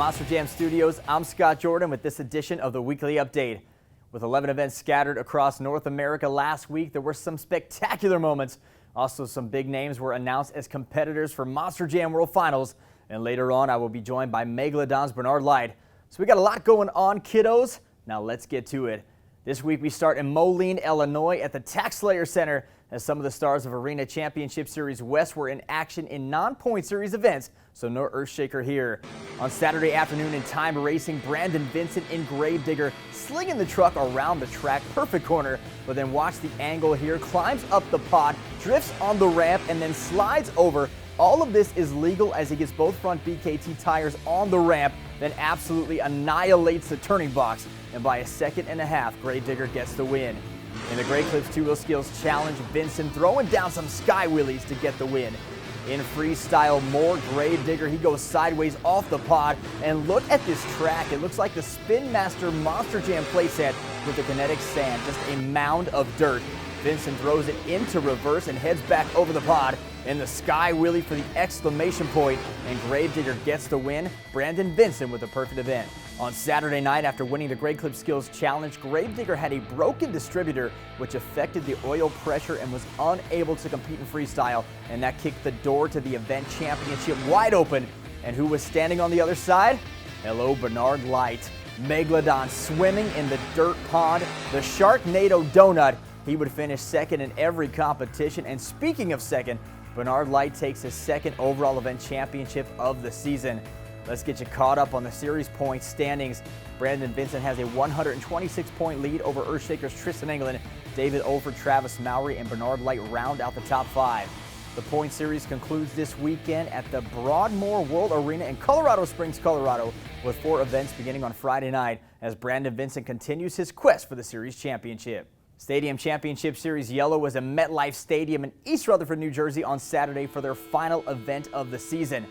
Monster Jam Studios, I'm Scott Jordan with this edition of the Weekly Update. With 11 events scattered across North America last week, there were some spectacular moments. Also, some big names were announced as competitors for Monster Jam World Finals. And later on, I will be joined by Megalodon's Bernard Light. So we got a lot going on, kiddos. Now let's get to it. This week we start in Moline, Illinois at the Tax Slayer Center as some of the stars of Arena Championship Series West were in action in non-point series events, so no earthshaker here. On Saturday afternoon in time racing, Brandon Vincent in Gravedigger slinging the truck around the track, perfect corner, but then watch the angle here, climbs up the pod, drifts on the ramp, and then slides over. All of this is legal as he gets both front BKT tires on the ramp, then absolutely annihilates the turning box, and by a second and a half, Gravedigger gets the win. In the Great Clips Two-Wheel Skills Challenge, Vincent throwing down some sky wheelies to get the win. In freestyle, more Gravedigger, he goes sideways off the pod, and look at this track. It looks like the Spin Master Monster Jam playset with the kinetic sand, just a mound of dirt. Vincent throws it into reverse and heads back over the pod, and the sky wheelie for the exclamation point, and Gravedigger gets the win. Brandon Vincent with a perfect event. On Saturday night, after winning the Great Clip Skills Challenge, Gravedigger had a broken distributor which affected the oil pressure and was unable to compete in freestyle, and that kicked the door to the event championship wide open. And who was standing on the other side? Hello, Bernard Light. Megalodon swimming in the dirt pond, the Sharknado Donut. He would finish second in every competition, and speaking of second, Bernard Light takes his second overall event championship of the season. Let's get you caught up on the series point standings. Brandon Vincent has a 126-point lead over Earthshaker's Tristan England. David Olford, Travis Mowry, and Bernard Light round out the top five. The point series concludes this weekend at the Broadmoor World Arena in Colorado Springs, Colorado, with 4 events beginning on Friday night as Brandon Vincent continues his quest for the series championship. Stadium Championship Series Yellow was at MetLife Stadium in East Rutherford, New Jersey on Saturday for their final event of the season.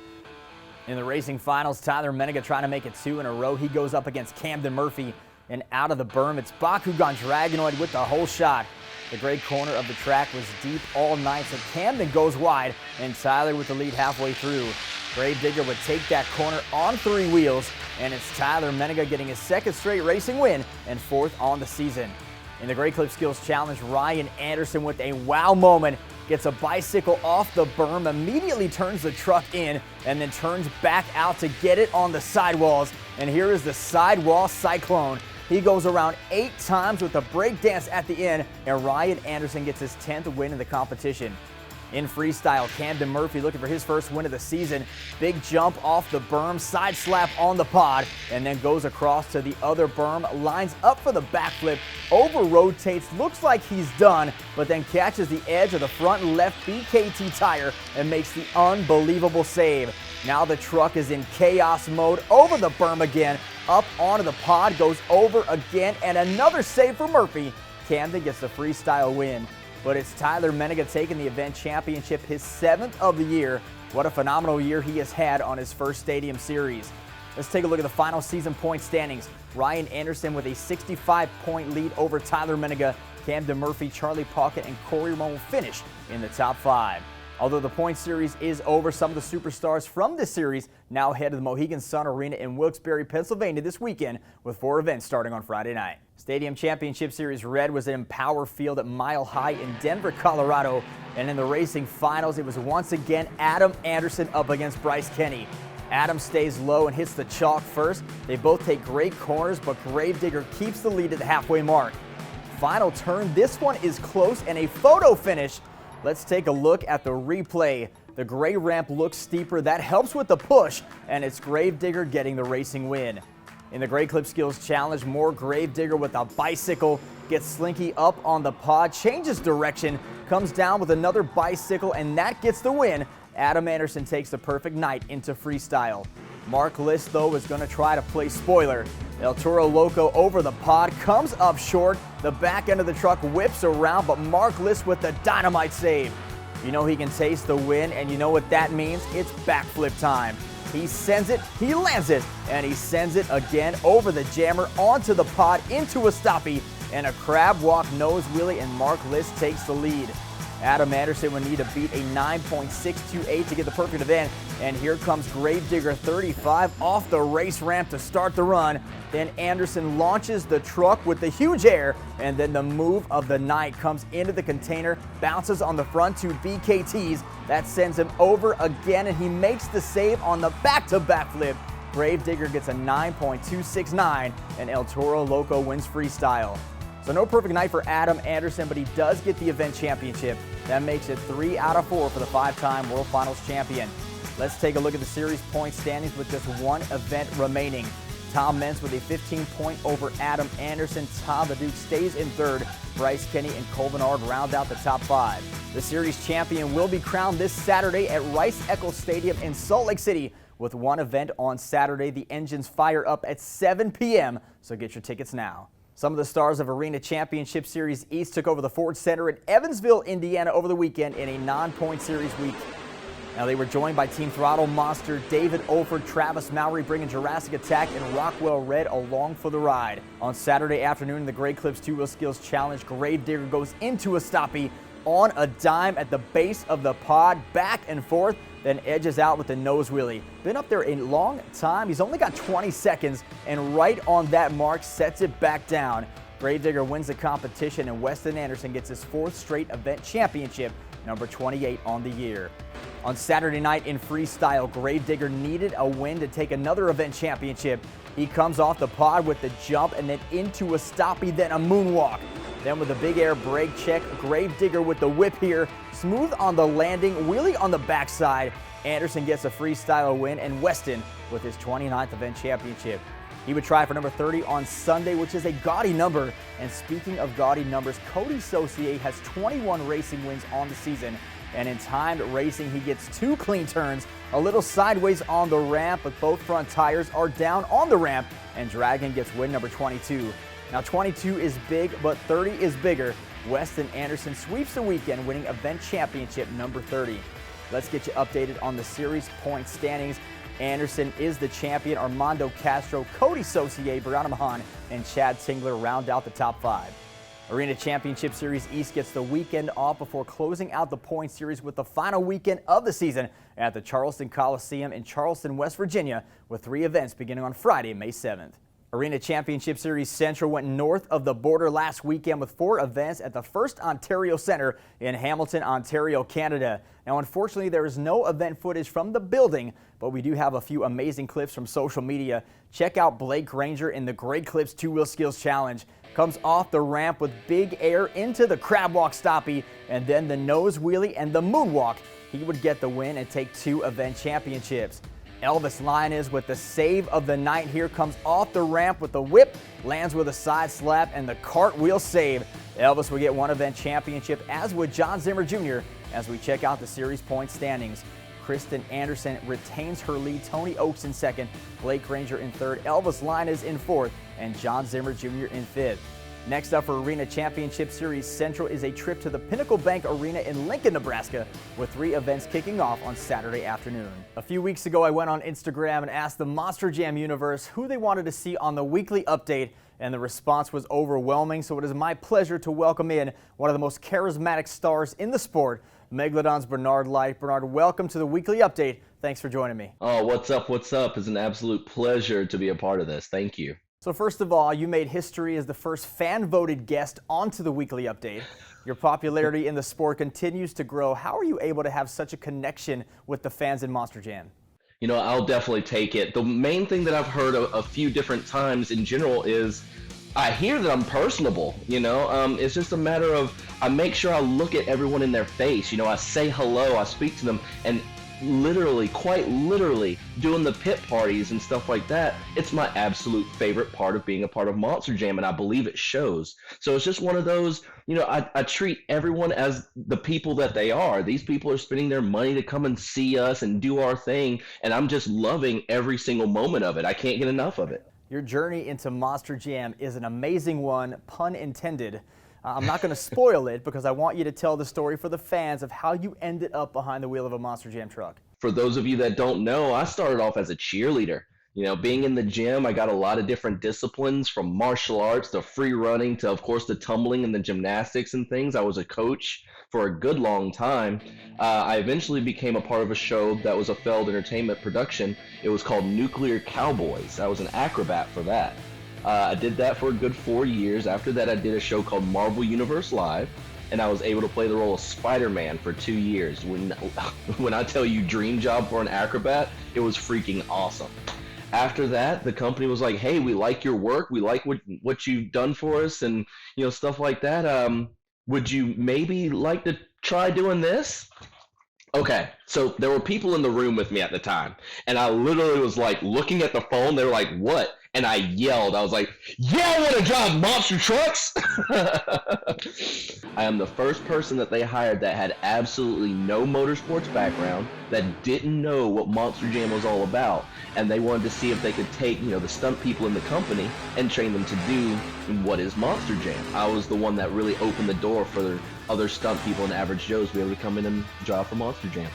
In the racing finals, Tyler Menega trying to make it 2 in a row. He goes up against Camden Murphy, and out of the berm, it's Bakugan Dragonoid with the whole shot. The gray corner of the track was deep all night, so Camden goes wide, and Tyler with the lead halfway through. Gravedigger would take that corner on 3 wheels, and it's Tyler Menega getting his second straight racing win and 4th on the season. In the Great Clip Skills Challenge, Ryan Anderson with a wow moment gets a bicycle off the berm, immediately turns the truck in, and then turns back out to get it on the sidewalls. And here is the sidewall cyclone. He goes around 8 times with a breakdance at the end, and Ryan Anderson gets his 10th win in the competition. In freestyle, Camden Murphy looking for his first win of the season. Big jump off the berm, side slap on the pod, and then goes across to the other berm, lines up for the backflip, over rotates, looks like he's done, but then catches the edge of the front left BKT tire and makes the unbelievable save. Now the truck is in chaos mode, over the berm again, up onto the pod, goes over again, and another save for Murphy. Camden gets the freestyle win. But it's Tyler Menega taking the event championship, his 7th of the year. What a phenomenal year he has had on his first Stadium Series. Let's take a look at the final season point standings. Ryan Anderson with a 65-point lead over Tyler Menega. Camden Murphy, Charlie Pocket, and Corey Ramon will finish in the top 5. Although the point series is over, some of the superstars from this series now head to the Mohegan Sun Arena in Wilkes-Barre, Pennsylvania this weekend with 4 events starting on Friday night. Stadium Championship Series Red was at Empower Field at Mile High in Denver, Colorado. And in the racing finals, it was once again Adam Anderson up against Bryce Kenny. Adam stays low and hits the chalk first. They both take great corners, but Gravedigger keeps the lead at the halfway mark. Final turn, this one is close and a photo finish. Let's take a look at the replay. The gray ramp looks steeper. That helps with the push, and it's Gravedigger getting the racing win. In the Great Clip Skills Challenge, more Gravedigger with a bicycle gets Slinky up on the pod, changes direction, comes down with another bicycle, and that gets the win. Adam Anderson takes the perfect night into freestyle. Mark List, though, is going to try to play spoiler. El Toro Loco over the pod, comes up short. The back end of the truck whips around, but Mark List with the dynamite save. You know he can taste the win, and you know what that means? It's backflip time. He sends it, he lands it, and he sends it again over the jammer, onto the pod, into a stoppie, and a crab walk nose wheelie, and Mark List takes the lead. Adam Anderson would need to beat a 9.628 to get the perfect event. And here comes Gravedigger 35 off the race ramp to start the run. Then Anderson launches the truck with the huge air, and then the move of the night comes into the container, bounces on the front two BKTs. That sends him over again, and he makes the save on the back-to-back flip. Gravedigger gets a 9.269, and El Toro Loco wins freestyle. So no perfect night for Adam Anderson, but he does get the event championship. That makes it 3 out of 4 for the 5-time World Finals champion. Let's take a look at the series point standings with just one event remaining. Tom Meents with a 15-point over Adam Anderson. Tom the Duke stays in third. Bryce Kenny and Cole Bernard round out the top 5. The series champion will be crowned this Saturday at Rice-Eccles Stadium in Salt Lake City. With one event on Saturday, the engines fire up at 7 p.m., so get your tickets now. Some of the stars of Arena Championship Series East took over the Ford Center in Evansville, Indiana over the weekend in a non-point series week. Now they were joined by Team Throttle Monster, David Olford, Travis Mowry bringing Jurassic Attack, and Rockwell Red along for the ride. On Saturday afternoon in the Great Clips 2-Wheel Skills Challenge, Gravedigger goes into a stoppie on a dime at the base of the pod, back and forth, then edges out with the nose wheelie. Been up there a long time. He's only got 20 seconds, and right on that mark sets it back down. Gravedigger wins the competition, and Weston Anderson gets his 4th straight event championship, number 28 on the year. On Saturday night in freestyle, Gravedigger needed a win to take another event championship. He comes off the pod with the jump and then into a stoppie, then a moonwalk. Then with a big air brake check, Gravedigger with the whip here, smooth on the landing, wheelie on the backside. Anderson gets a freestyle win, and Weston with his 29th event championship. He would try for number 30 on Sunday, which is a gaudy number. And speaking of gaudy numbers, Cody Saucier has 21 racing wins on the season. And in timed racing, he gets 2 clean turns, a little sideways on the ramp, but both front tires are down on the ramp, and Dragon gets win number 22. Now 22 is big, but 30 is bigger. Weston Anderson sweeps the weekend, winning event championship number 30. Let's get you updated on the series point standings. Anderson is the champion. Armando Castro, Cody Saucier, Brianna Mahan, and Chad Tingler round out the top 5. Arena Championship Series East gets the weekend off before closing out the point series with the final weekend of the season at the Charleston Coliseum in Charleston, West Virginia, with 3 events beginning on Friday, May 7th. Arena Championship Series Central went north of the border last weekend with 4 events at the First Ontario Centre in Hamilton, Ontario, Canada. Now, unfortunately, there is no event footage from the building, but we do have a few amazing clips from social media. Check out Blake Granger in the Great Clips 2-Wheel Skills Challenge. Comes off the ramp with big air into the crab walk stoppie, and then the nose wheelie and the moonwalk. He would get the win and take 2 event championships. Elvis Lyons with the save of the night here, comes off the ramp with the whip, lands with a side slap, and the cartwheel save. Elvis will get 1 event championship, as would John Zimmer Jr., as we check out the series point standings. Kristen Anderson retains her lead, Tony Oakes in 2nd, Blake Granger in 3rd, Elvis Lyons in 4th, and John Zimmer Jr. in 5th. Next up for Arena Championship Series Central is a trip to the Pinnacle Bank Arena in Lincoln, Nebraska, with 3 events kicking off on Saturday afternoon. A few weeks ago, I went on Instagram and asked the Monster Jam universe who they wanted to see on the weekly update, and the response was overwhelming, so it is my pleasure to welcome in one of the most charismatic stars in the sport, Megalodon's Bernard Light. Bernard, welcome to the weekly update. Thanks for joining me. Oh, what's up? What's up? It's an absolute pleasure to be a part of this. Thank you. So first of all, you made history as the first fan-voted guest onto the weekly update. Your popularity in the sport continues to grow. How are you able to have such a connection with the fans in Monster Jam? You know, I'll definitely take it. The main thing that I've heard a few different times in general is I hear that I'm personable, you know. It's just a matter of I make sure I look at everyone in their face. You know, I say hello, I speak to them, and literally, quite literally, doing the pit parties and stuff like that, it's my absolute favorite part of being a part of Monster Jam, and I believe it shows. So it's just one of those, you know, I treat everyone as the people that they are. These people are spending their money to come and see us and do our thing, and I'm just loving every single moment of it. I can't get enough of it. Your journey into Monster Jam is an amazing one, pun intended. I'm not going to spoil it because I want you to tell the story for the fans of how you ended up behind the wheel of a Monster Jam truck. For those of you that don't know, I started off as a cheerleader. Being in the gym, I got a lot of different disciplines from martial arts to free running to, of course, the tumbling and the gymnastics and things. I was a coach for a good long time. I eventually became a part of a show that was a failed entertainment production. It was called Nuclear Cowboys. I was an acrobat for that. I did that for a good 4 years. After that, I did a show called Marvel Universe Live, and I was able to play the role of Spider-Man for 2 years. When I tell you dream job for an acrobat, it was freaking awesome. After that, the company was like, hey, we like your work. We like what you've done for us and, stuff like that. Would you maybe like to try doing this? Okay, so there were people in the room with me at the time, and I literally was like looking at the phone. They were like, what? And I yelled. I was like, yeah, I want to drive monster trucks. I am the first person that they hired that had absolutely no motorsports background, that didn't know what Monster Jam was all about, and they wanted to see if they could take, the stunt people in the company and train them to do what is Monster Jam. I was the one that really opened the door for other stunt people and average Joes to be able to come in and drive for Monster Jam.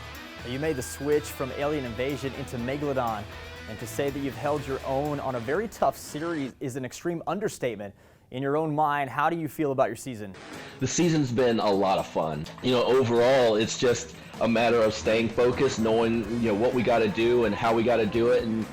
You made the switch from Alien Invasion into Megalodon, and to say that you've held your own on a very tough series is an extreme understatement. In your own mind, how do you feel about your season? The season's been a lot of fun. Overall, it's just a matter of staying focused, knowing, what we got to do and how we got to do it. And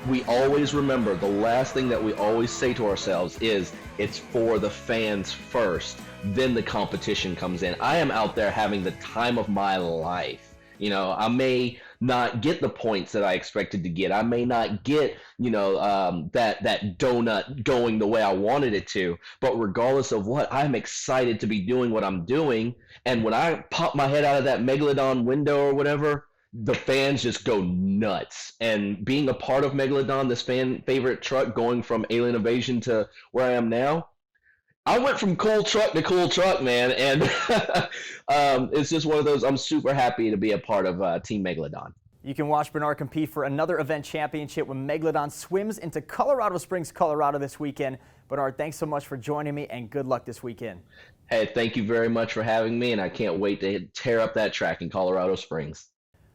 we always remember, the last thing that we always say to ourselves is, it's for the fans first, then the competition comes in. I am out there having the time of my life. I may not get the points that I expected to get. I may not get, that donut going the way I wanted it to. But regardless of what, I'm excited to be doing what I'm doing. And when I pop my head out of that Megalodon window or whatever, the fans just go nuts. And being a part of Megalodon, this fan favorite truck, going from Alien Invasion to where I am now, I went from cool truck to cool truck, man, and it's just one of those. I'm super happy to be a part of Team Megalodon. You can watch Bernard compete for another event championship when Megalodon swims into Colorado Springs, Colorado this weekend. Bernard, thanks so much for joining me, and good luck this weekend. Hey, thank you very much for having me, and I can't wait to tear up that track in Colorado Springs.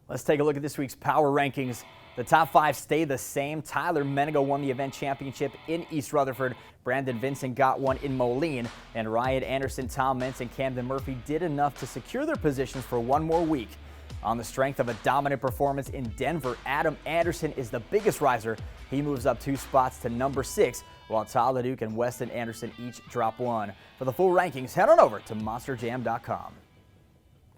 Let's take a look at this week's power rankings. The top 5 stay the same. Tyler Menego won the event championship in East Rutherford. Brandon Vincent got one in Moline. And Ryan Anderson, Tom Mentz, and Camden Murphy did enough to secure their positions for one more week. On the strength of a dominant performance in Denver, Adam Anderson is the biggest riser. He moves up 2 spots to number 6, while Todd LeDuc and Weston Anderson each drop 1. For the full rankings, head on over to monsterjam.com.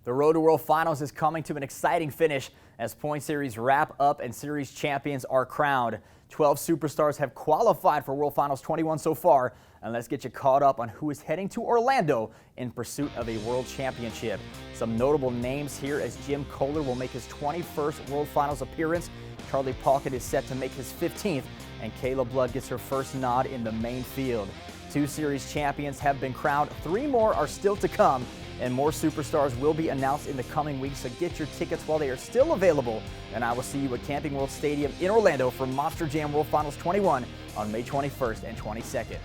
The Road to World Finals is coming to an exciting finish as point series wrap up and series champions are crowned. 12 superstars have qualified for World Finals 21 so far, and let's get you caught up on who is heading to Orlando in pursuit of a world championship. Some notable names here as Jim Kohler will make his 21st World Finals appearance. Charlie Palkett is set to make his 15th, and Kayla Blood gets her first nod in the main field. 2 series champions have been crowned, 3 more are still to come, and more superstars will be announced in the coming weeks, so get your tickets while they are still available. And I will see you at Camping World Stadium in Orlando for Monster Jam World Finals 21 on May 21st and 22nd.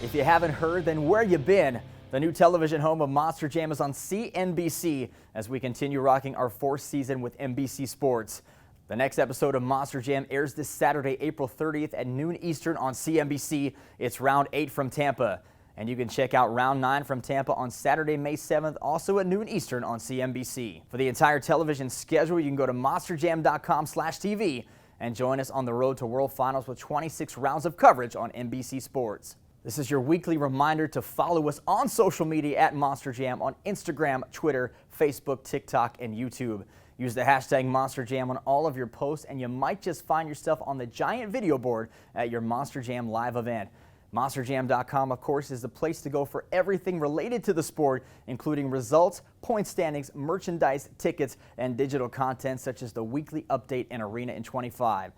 If you haven't heard, then where you been? The new television home of Monster Jam is on CNBC as we continue rocking our 4th season with NBC Sports. The next episode of Monster Jam airs this Saturday, April 30th at noon Eastern on CNBC. It's Round 8 from Tampa. And you can check out Round 9 from Tampa on Saturday, May 7th, also at noon Eastern on CNBC. For the entire television schedule, you can go to monsterjam.com/TV and join us on the road to World Finals with 26 rounds of coverage on NBC Sports. This is your weekly reminder to follow us on social media at Monster Jam on Instagram, Twitter, Facebook, TikTok, and YouTube. Use the hashtag Monster Jam on all of your posts, and you might just find yourself on the giant video board at your Monster Jam live event. MonsterJam.com, of course, is the place to go for everything related to the sport, including results, point standings, merchandise, tickets, and digital content such as the weekly update and Arena in 25.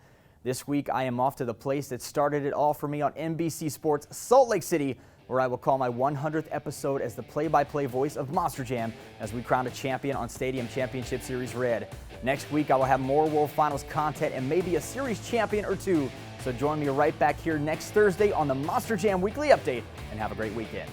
This week, I am off to the place that started it all for me on NBC Sports Salt Lake City, where I will call my 100th episode as the play-by-play voice of Monster Jam as we crown a champion on Stadium Championship Series Red. Next week, I will have more World Finals content and maybe a series champion or 2. So join me right back here next Thursday on the Monster Jam Weekly Update, and have a great weekend.